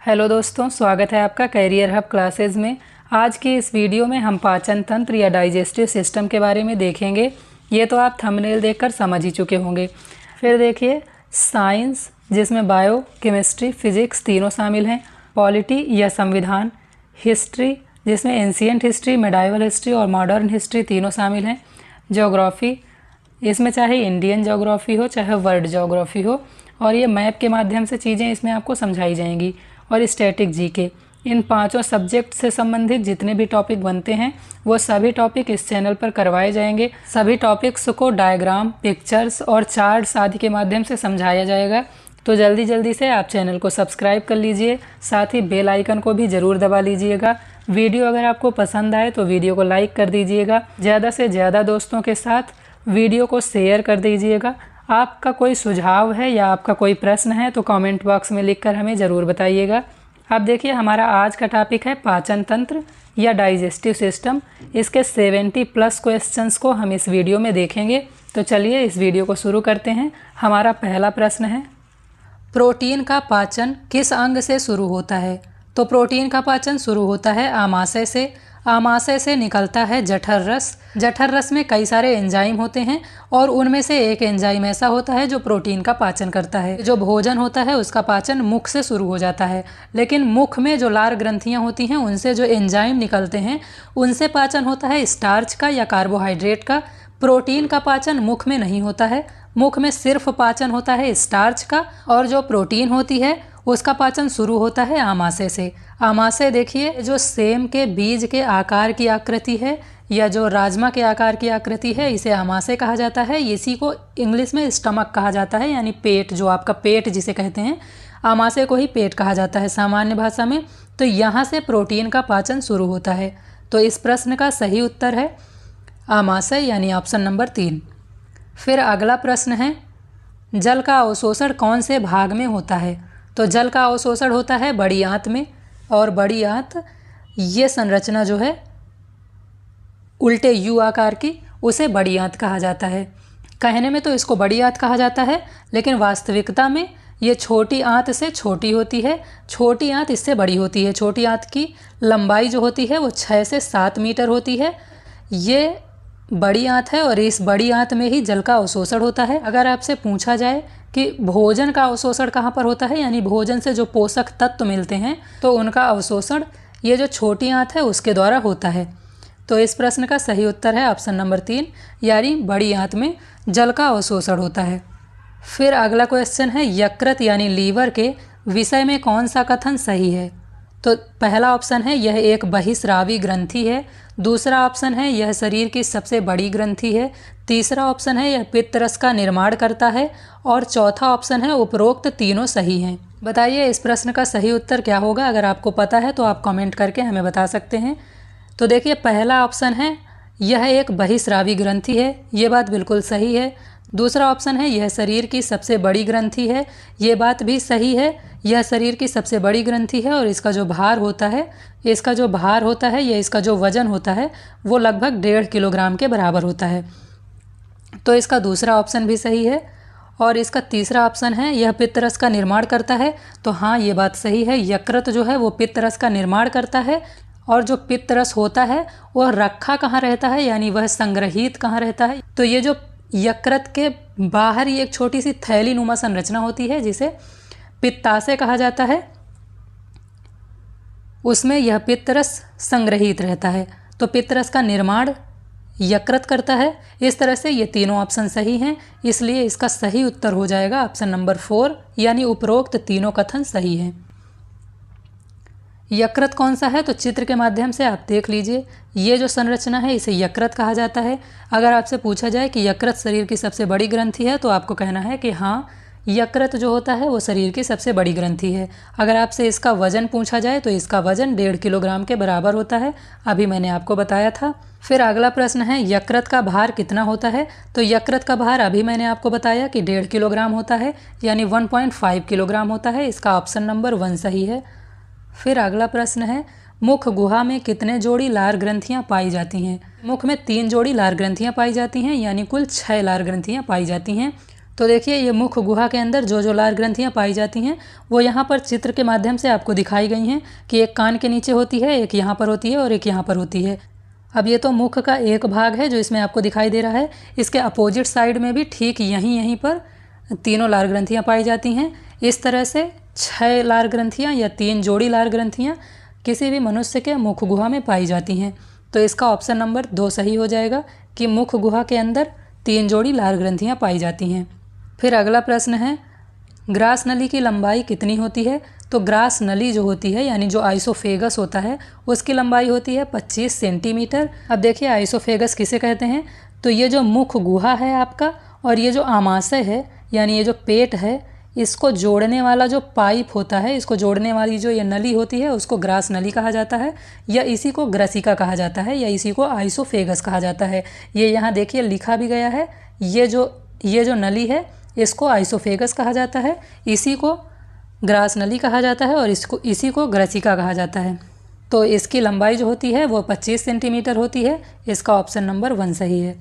Hello दोस्तों, स्वागत है आपका कैरियर हब क्लासेस में। आज की इस वीडियो में हम पाचन तंत्र या डाइजेस्टिव सिस्टम के बारे में देखेंगे। ये तो आप थंबनेल देखकर समझ ही चुके होंगे। फिर देखिए साइंस, जिसमें बायो, केमिस्ट्री, फिजिक्स तीनों शामिल हैं। पॉलिटी या संविधान। हिस्ट्री, जिसमें एंशिएंट हिस्ट्री, मेडाइवल हिस्ट्री और मॉडर्न हिस्ट्री तीनों शामिल हैं। ज्योग्राफी, इसमें चाहे इंडियन ज्योग्राफी हो चाहे वर्ल्ड ज्योग्राफी हो, और ये मैप के माध्यम से चीज़ें इसमें आपको समझाई जाएंगी। और स्टैटिक जीके, इन पांचों सब्जेक्ट से संबंधित जितने भी टॉपिक बनते हैं वो सभी टॉपिक इस चैनल पर करवाए जाएंगे। सभी टॉपिक्स को डायग्राम, पिक्चर्स और चार्ट्स आदि के माध्यम से समझाया जाएगा। तो जल्दी जल्दी से आप चैनल को सब्सक्राइब कर लीजिए, साथ ही बेल आइकन को भी ज़रूर दबा लीजिएगा। वीडियो अगर आपको पसंद आए तो वीडियो को लाइक कर दीजिएगा। ज़्यादा से ज़्यादा दोस्तों के साथ वीडियो को शेयर कर दीजिएगा। आपका कोई सुझाव है या आपका कोई प्रश्न है तो कमेंट बॉक्स में लिखकर हमें ज़रूर बताइएगा। अब देखिए हमारा आज का टॉपिक है पाचन तंत्र या डाइजेस्टिव सिस्टम। इसके 70+ क्वेश्चंस को हम इस वीडियो में देखेंगे। तो चलिए इस वीडियो को शुरू करते हैं। हमारा पहला प्रश्न है, प्रोटीन का पाचन किस अंग से शुरू होता है? तो प्रोटीन का पाचन शुरू होता है आमाशय से। आमाशय से निकलता है जठर रस। जठर रस में कई सारे एंजाइम होते हैं और उनमें से एक एंजाइम ऐसा होता है जो प्रोटीन का पाचन करता है। जो भोजन होता है उसका पाचन मुख से शुरू हो जाता है, लेकिन मुख में जो लार ग्रंथियां होती हैं उनसे जो एंजाइम निकलते हैं उनसे पाचन होता है स्टार्च का या कार्बोहाइड्रेट का। प्रोटीन का पाचन मुख में नहीं होता है, मुख में सिर्फ पाचन होता है स्टार्च का, और जो प्रोटीन होती है उसका पाचन शुरू होता है आमाशय से। आमाशय देखिए, जो सेम के बीज के आकार की आकृति है या जो राजमा के आकार की आकृति है, इसे आमाशय कहा जाता है। इसी को इंग्लिश में स्टमक कहा जाता है, यानी पेट, जो आपका पेट जिसे कहते हैं, आमाशय को ही पेट कहा जाता है सामान्य भाषा में। तो यहाँ से प्रोटीन का पाचन शुरू होता है। तो इस प्रश्न का सही उत्तर है आमाशय, यानी ऑप्शन नंबर 3। फिर अगला प्रश्न है, जल का अवशोषण कौन से भाग में होता है? तो जल का अवशोषण होता है बड़ी आंत में, और बड़ी आंत ये संरचना जो है उल्टे यू आकार की, उसे बड़ी आंत कहा जाता है। कहने में तो इसको बड़ी आंत कहा जाता है, लेकिन वास्तविकता में ये छोटी आंत से छोटी होती है। छोटी आंत इससे बड़ी होती है। छोटी आंत की लंबाई जो होती है वो 6 से 7 मीटर होती है। ये बड़ी आंत है और इस बड़ी आंत में ही जल का अवशोषण होता है। अगर आपसे पूछा जाए कि भोजन का अवशोषण कहाँ पर होता है, यानी भोजन से जो पोषक तत्व मिलते हैं, तो उनका अवशोषण ये जो छोटी आंत है उसके द्वारा होता है। तो इस प्रश्न का सही उत्तर है ऑप्शन नंबर 3, यानी बड़ी आंत में जल का अवशोषण होता है। फिर अगला क्वेश्चन है, यकृत यानी लीवर के विषय में कौन सा कथन सही है? तो पहला ऑप्शन है यह एक बहिस्रावी ग्रंथि है। दूसरा ऑप्शन है यह शरीर की सबसे बड़ी ग्रंथि है। तीसरा ऑप्शन है यह पित्त रस का निर्माण करता है। और चौथा ऑप्शन है उपरोक्त तीनों सही हैं। बताइए इस प्रश्न का सही उत्तर क्या होगा? अगर आपको पता है तो आप कमेंट करके हमें बता सकते हैं। तो देखिए पहला ऑप्शन है यह एक बहिस्रावी ग्रंथि है, ये बात बिल्कुल सही है। दूसरा ऑप्शन है यह शरीर की सबसे बड़ी ग्रंथि है, ये बात भी सही है। यह शरीर की सबसे बड़ी ग्रंथि है और इसका जो भार होता है या इसका जो वजन होता है वो लगभग 1.5 किलोग्राम के बराबर होता है। तो इसका दूसरा ऑप्शन भी सही है। और इसका तीसरा ऑप्शन है यह पित्त रस का निर्माण करता है। तो हाँ, ये बात सही है। यकृत जो है वो पित्त रस का निर्माण करता है, और जो पित्त रस होता है वह रखा कहाँ रहता है, यानी वह संग्रहित कहाँ रहता है? तो ये जो यकृत के बाहर ही एक छोटी सी थैली नुमा संरचना होती है जिसे पित्ताशय कहा जाता है, उसमें यह पित्तरस संग्रहित रहता है। तो पित्तरस का निर्माण यकृत करता है। इस तरह से ये तीनों ऑप्शन सही हैं, इसलिए इसका सही उत्तर हो जाएगा ऑप्शन नंबर 4, यानी उपरोक्त तीनों कथन सही हैं। यकृत कौन सा है? तो चित्र के माध्यम से आप देख लीजिए। ये जो संरचना है इसे यकृत कहा जाता है। अगर आपसे पूछा जाए कि यकृत शरीर की सबसे बड़ी ग्रंथि है तो आपको कहना है कि हाँ, यकृत जो होता है वो शरीर की सबसे बड़ी ग्रंथि है। अगर आपसे इसका वजन पूछा जाए तो इसका वजन 1.5 किलोग्राम के बराबर होता है, अभी मैंने आपको बताया था। फिर अगला प्रश्न है, यकृत का भार कितना होता है? तो यकृत का भार अभी मैंने आपको बताया कि 1.5 किलोग्राम होता है, यानी 1.5 किलोग्राम होता है। इसका ऑप्शन नंबर 1 सही है। फिर अगला प्रश्न है, मुख गुहा में कितने जोड़ी लार ग्रंथियां पाई जाती हैं? मुख में 3 जोड़ी लार ग्रंथियां पाई जाती हैं, यानी कुल 6 लार ग्रंथियां पाई जाती हैं। तो देखिए ये मुख गुहा के अंदर जो जो लार ग्रंथियाँ पाई जाती हैं वो यहाँ पर चित्र के माध्यम से आपको दिखाई गई हैं कि एक कान के नीचे होती है, एक यहाँ पर होती है और एक यहाँ पर होती है। अब ये तो मुख का एक भाग है जो इसमें आपको दिखाई दे रहा है। इसके अपोजिट साइड में भी ठीक यहीं पर तीनों लार ग्रंथियाँ पाई जाती हैं। इस तरह से 6 लार ग्रंथियाँ या 3 जोड़ी लार ग्रंथियाँ किसी भी मनुष्य के मुख गुहा में पाई जाती हैं। तो इसका ऑप्शन नंबर 2 सही हो जाएगा कि मुख गुहा के अंदर 3 जोड़ी लार ग्रंथियाँ पाई जाती हैं। फिर अगला प्रश्न है, ग्रास नली की लंबाई कितनी होती है? तो ग्रास नली जो होती है यानी जो आइसोफेगस होता है उसकी लंबाई होती है 25 सेंटीमीटर। अब देखिए आइसोफेगस किसे कहते हैं? तो ये जो मुख गुहा है आपका और ये जो आमाशय है यानी ये जो पेट है, इसको जोड़ने वाला जो पाइप होता है, इसको जोड़ने वाली जो ये नली होती है उसको ग्रास नली कहा जाता है, या इसी को ग्रसिका कहा जाता है, या इसी को आइसोफेगस कहा जाता है। ये यहाँ देखिए लिखा भी गया है। ये जो नली है इसको आइसोफेगस कहा जाता है, इसी को ग्रास नली कहा जाता है और इसी को ग्रसिका कहा जाता है। तो इसकी लंबाई जो होती है वो 25 सेंटीमीटर होती है। इसका ऑप्शन नंबर 1 सही है।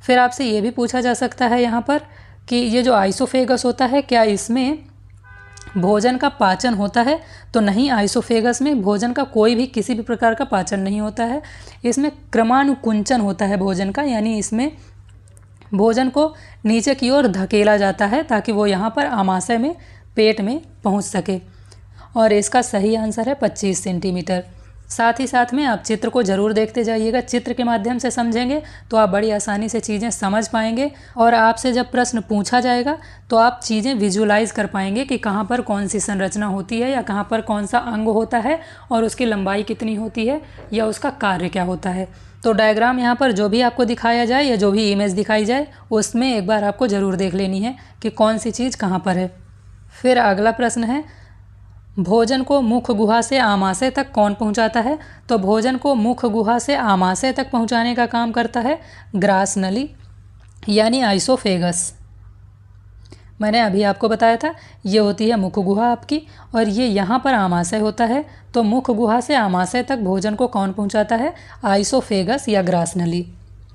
फिर आपसे ये भी पूछा जा सकता है यहाँ पर कि ये जो आइसोफेगस होता है क्या इसमें भोजन का पाचन होता है? तो नहीं, आइसोफेगस में भोजन का कोई भी किसी भी प्रकार का पाचन नहीं होता है। इसमें क्रमानुकुंचन होता है भोजन का, यानी इसमें भोजन को नीचे की ओर धकेला जाता है ताकि वो यहाँ पर आमाशय में पेट में पहुँच सके। और इसका सही आंसर है 25 सेंटीमीटर। साथ ही साथ में आप चित्र को ज़रूर देखते जाइएगा। चित्र के माध्यम से समझेंगे तो आप बड़ी आसानी से चीज़ें समझ पाएंगे और आपसे जब प्रश्न पूछा जाएगा तो आप चीज़ें विजुलाइज कर पाएंगे कि कहाँ पर कौन सी संरचना होती है या कहाँ पर कौन सा अंग होता है और उसकी लंबाई कितनी होती है या उसका कार्य क्या होता है। तो डायग्राम यहाँ पर जो भी आपको दिखाया जाए या जो भी इमेज दिखाई जाए उसमें एक बार आपको ज़रूर देख लेनी है कि कौन सी चीज़ कहाँ पर है। फिर अगला प्रश्न है, भोजन को मुख गुहा से आमाशय तक कौन पहुंचाता है? तो भोजन को मुख गुहा से आमाशय तक पहुंचाने का काम करता है ग्रास नली यानी आइसोफेगस। मैंने अभी आपको बताया था ये होती है मुख गुहा आपकी और ये यहाँ पर आमाशय होता है। तो मुख गुहा से आमाशय तक भोजन को कौन पहुँचाता है? आइसोफेगस या ग्रास नली।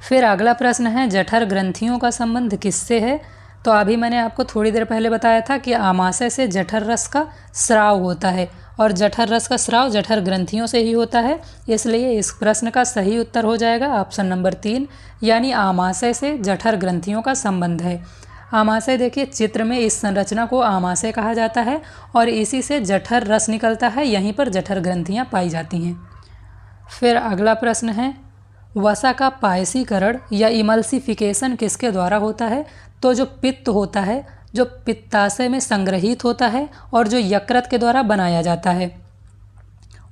फिर अगला प्रश्न है, जठर ग्रंथियों का संबंध किससे है? तो अभी मैंने आपको थोड़ी देर पहले बताया था कि आमाशय से जठर रस का स्राव होता है और जठर रस का स्राव जठर ग्रंथियों से ही होता है। इसलिए इस प्रश्न का सही उत्तर हो जाएगा ऑप्शन नंबर 3 यानी आमाशय से जठर ग्रंथियों का संबंध है। आमाशय देखिए चित्र में इस संरचना को आमाशय कहा जाता है और इसी से जठर रस निकलता है, यहीं पर जठर ग्रंथियाँ पाई जाती हैं। फिर अगला प्रश्न है, वसा का पायसीकरण या इमल्सिफिकेशन किसके द्वारा होता है? तो जो पित्त होता है जो पित्ताशय में संग्रहित होता है और जो यकृत के द्वारा बनाया जाता है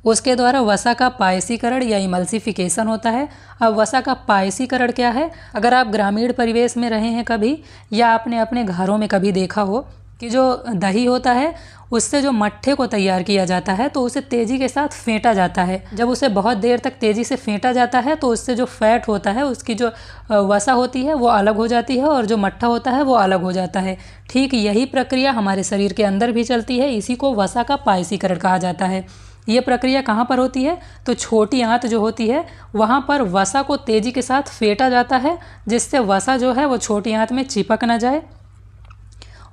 उसके द्वारा वसा का पायसीकरण या इमल्सिफिकेशन होता है। अब वसा का पायसीकरण क्या है? अगर आप ग्रामीण परिवेश में रहे हैं कभी या आपने अपने घरों में कभी देखा हो कि जो दही होता है उससे जो मट्ठे को तैयार किया जाता है तो उसे तेज़ी के साथ फेंटा जाता है। जब उसे बहुत देर तक तेज़ी से फेंटा जाता है तो उससे जो फैट होता है उसकी जो वसा होती है वो अलग हो जाती है और जो मट्ठा होता है वो अलग हो जाता है। ठीक यही प्रक्रिया हमारे शरीर के अंदर भी चलती है, इसी को वसा का पायसीकरण कहा जाता है। ये प्रक्रिया कहाँ पर होती है? तो छोटी आंत जो होती है वहाँ पर वसा को तेज़ी के साथ फेंटा जाता है जिससे वसा जो है वो छोटी आंत में चिपक ना जाए।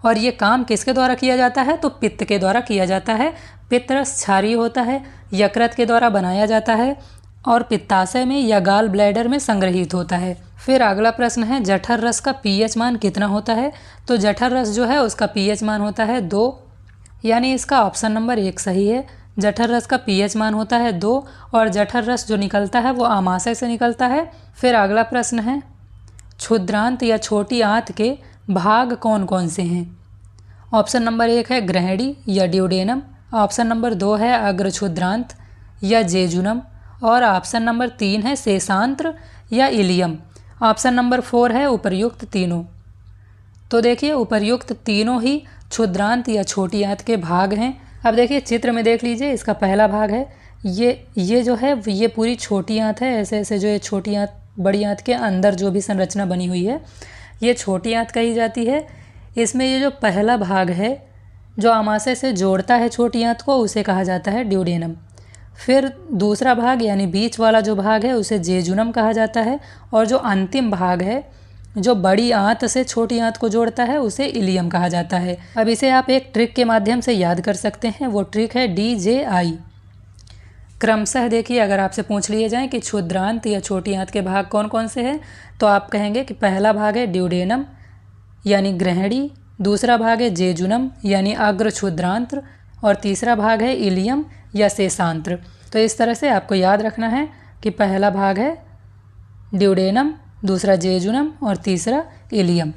और ये काम किसके द्वारा किया जाता है? तो पित्त के द्वारा किया जाता है। पित्त रस क्षारीय होता है, यकृत के द्वारा बनाया जाता है और पित्ताशय में या गाल ब्लैडर में संग्रहित होता है। फिर अगला प्रश्न है, जठर रस का पीएच मान कितना होता है? तो जठर रस जो है उसका पीएच मान होता है 2 यानी इसका ऑप्शन नंबर 1 सही है। जठर रस का पीएच मान होता है 2 और जठर रस जो निकलता है वो आमाशय से निकलता है। फिर अगला प्रश्न है, क्षुद्रांत या छोटी आंत के भाग कौन कौन से हैं? ऑप्शन नंबर 1 है ग्रहणी या ड्यूडेनम, ऑप्शन नंबर 2 है अग्रक्षुद्रांत या जेजुनम और ऑप्शन नंबर 3 है शेषांत्र या इलियम। ऑप्शन नंबर 4 है उपर्युक्त तीनों। तो देखिए उपर्युक्त तीनों ही क्षुद्रांत या छोटी आंत के भाग हैं। अब देखिए चित्र में देख लीजिए, इसका पहला भाग है ये जो है ये पूरी छोटी आंत है। ऐसे ऐसे जो ये छोटी आंत बड़ी आंत के अंदर जो भी संरचना बनी हुई है ये छोटी आंत कही जाती है। इसमें ये जो पहला भाग है जो आमाशय से जोड़ता है छोटी आंत को उसे कहा जाता है ड्यूडेनम। फिर दूसरा भाग यानी बीच वाला जो भाग है उसे जेजुनम कहा जाता है और जो अंतिम भाग है जो बड़ी आंत से छोटी आंत को जोड़ता है उसे इलियम कहा जाता है। अब इसे आप एक ट्रिक के माध्यम से याद कर सकते हैं, वो ट्रिक है DJI। क्रमशः देखिए, अगर आपसे पूछ लिए जाएं कि क्षुद्रांत या छोटी आंत के भाग कौन कौन से हैं, तो आप कहेंगे कि पहला भाग है ड्यूडेनम यानी ग्रहणी, दूसरा भाग है जेजुनम यानी अग्र क्षुद्रांत्र, और तीसरा भाग है इलियम या शेषांत्र। तो इस तरह से आपको याद रखना है कि पहला भाग है ड्यूडेनम, दूसरा जेजुनम और तीसरा इलियम।